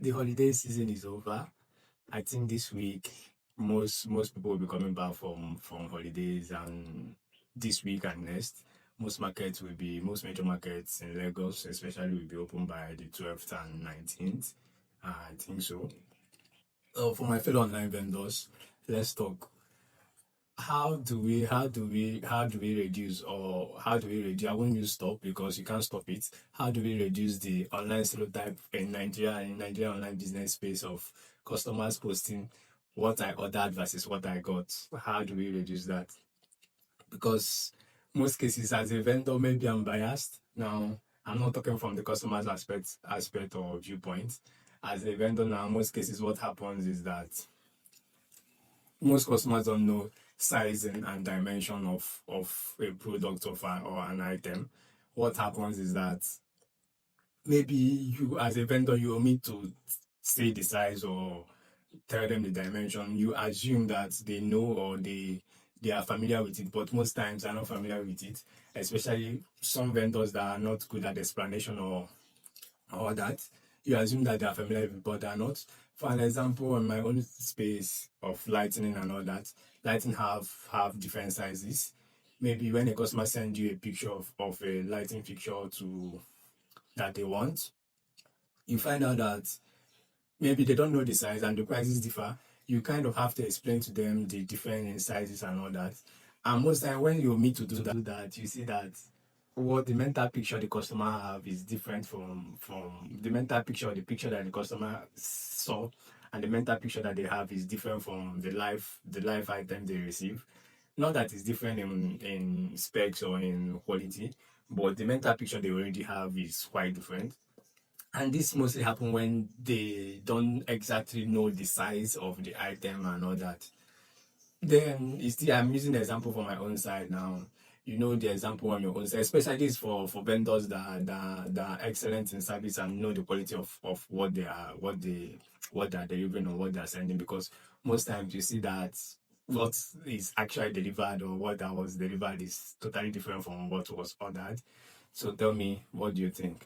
The holiday season is over. I think this week most people will be coming back from holidays, and this week and next, most major markets in Lagos especially will be open by the 12th and 19th. I think so. For my fellow online vendors, let's talk. How do we reduce, or how do we reduce? I won't use stop because you can't stop it. How do we reduce the online stereotype in Nigeria online business space of customers posting what I ordered versus what I got? How do we reduce that? Because most cases, as a vendor, maybe I'm biased. Now, I'm not talking from the customer's aspect or viewpoint. As a vendor now, most cases what happens is that most customers don't know sizing and dimension of a product or an item. What happens is that maybe you, as a vendor, you omit to say the size or tell them the dimension. You assume that they know, or they are familiar with it, but most times they're not familiar with it. Especially some vendors that are not good at explanation or that. You assume that they are familiar with it, but they are not. For an example, on my own space of lighting and all that, lighting have different sizes. Maybe when a customer sends you a picture of a lighting fixture to that they want, you find out that maybe they don't know the size and the prices differ. You kind of have to explain to them the difference in sizes and all that. And most time when you meet to do that, you see that what the mental picture the customer have is different from the mental picture, the picture that the customer saw, and the mental picture that they have is different from the live item they receive. Not that it's different in specs or in quality, but the mental picture they already have is quite different. And this mostly happen when they don't exactly know the size of the item and all that. Then you see, I'm using the example for my own side now. You know the example on your own side, especially this for vendors that are excellent in service and know the quality of what they're delivering or what they're sending. Because most times you see that what is actually delivered or what that was delivered is totally different from what was ordered. So tell me, what do you think?